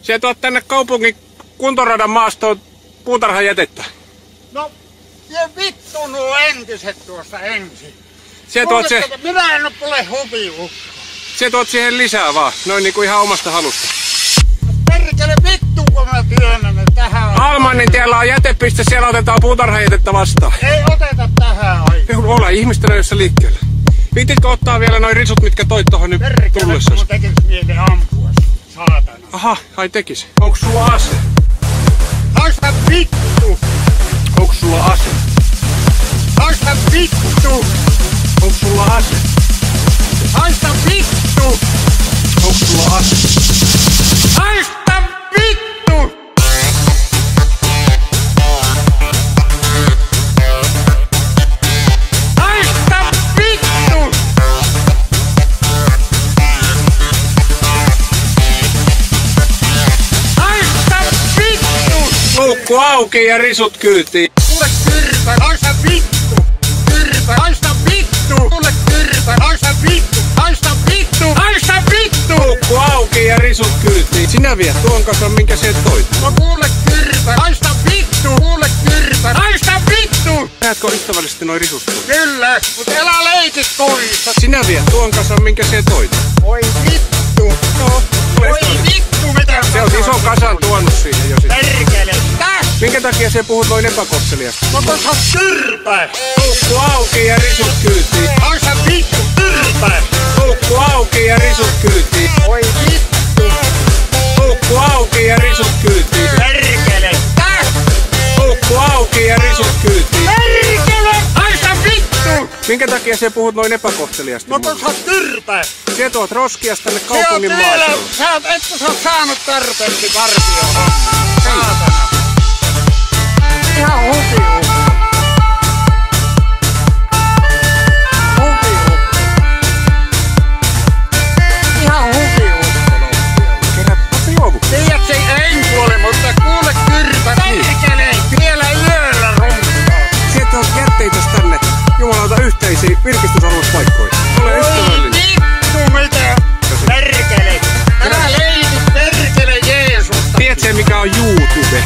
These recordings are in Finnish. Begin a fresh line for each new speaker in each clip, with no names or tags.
Se tuot tänne kaupungin kuntoradan maastoon puutarhajätettä.
No, je vittu nuo entiset tuosta ensin. Minä en ole huviukko.
Se tuot siihen lisää vaan, noin niinku ihan omasta halusta.
Perkele vittu, kun mä työnnän ne tähän.
Almannin tiellä on jätepiste, siellä otetaan puutarhajätettä vastaan.
Ei oteta tähän aikaan.
Ole ihmisten ajoissa liikkeelle. Viititkö ottaa vielä noin risut, mitkä toit tohon nyt tullessasi?
Perkele, kun tekis mieli ampua, saatana.
Aha, ai tekis. Onks sulla ase?
Haista vittu!
Onks sulla ase?
Haista vittu!
Onks sulla ase?
Haista vittu!
Onks sulla ase?
Haista vittu! Haista vittu! Haista vittu!
Luukku auki ja risut kyytiin.
Kuule kyrpä, haista vittu! Kyrpä, haista vittu! Kuule kyrpä, haista vittu! Haista vittu! Haista vittu!
Luukku auki ja risut kyytiin. Sinä viet tuon kasan, minkä se toit.
No kuule kyrpä, haista vittu! Kuule kyrpä, haista vittu!
Näetkö ystävällisesti noin risut?
Kyllä, mut älä leikit toista!
Sinä viet tuon kasan, minkä se toit.
Oi vittu!
No,
Oi vittu, mitä
se on ison kasan tuonut siihen jo sitten.
Perkele,
Minkä takia se puhut noin epäkohteliasta?
no tossa on kyrpä!
Luukku auki ja risut kyytiin.
Haista vittu, kyrpä!
Luukku auki ja risut kyytiin.
Oi vittu!
Luukku auki ja risut kyytiin.
Perkele,
Luukku auki ja risut kyytiin.
perkele! Haista vittu!
Minkä takia se puhut noin epäkohteliasta?
No tossa on kyrpä!
Se tuot roskias tänne
Se on
kaupungin
vielä,
maastoon.
että sä oot saanut tarpeeksi vartioon. Saatana. Ihan hupiukko. Hupiukko. Ihan hupiukko.
Kerääpä se juovu.
Tiedät se en kuole, mutta kuule kyrpä. Perkele, vielä yöllä rumpaa.
Se tuot jätteitäs tänne jumalauta yhteisiin virkistysaluspaikkoihin. Ole
Oi
ystävällinen.
vittu mitä. Perkele. Älä leikit perkele Jeesusta.
Tiedätkö mikä on YouTube?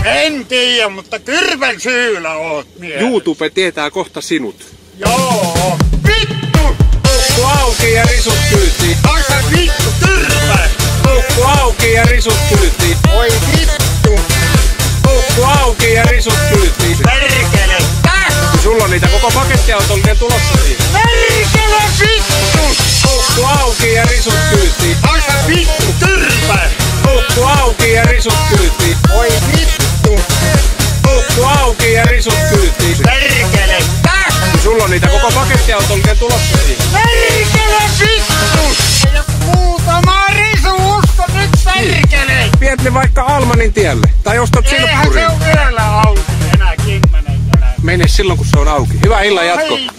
En tiedä, mutta kyrpän syyllä oot mies.
YouTube tietää kohta sinut.
Joo. Vittu!
Luukku auki ja risut kyytiin.
Haista vittu, kyrpä!
Luukku auki ja risut kyytiin.
Oi vittu!
Luukku auki ja risut kyytiin.
Perkele!
Sulla on niitä koko pakettiautollinen tulossa siihen.
Perkele vittu!
Luukku auki ja risut kyytiin.
Haista vittu, kyrpä!
Luukku auki ja risut kyytiin.
Oi vittu!
Luukku auki ja risut kyytiin.
Perkele!
Sulla on niitä koko pakettiautollinen tulossa siihen.
Perkele vittu! Ei oo muutama risuusta nyt perkele!
Viet ne vaikka Almanin tielle. Tai ostat
Eihän
silppurin.
se on vielä auki enää 10 jälkeen.
Mene silloin kun se on auki. Hyvää illan jatko.
Ai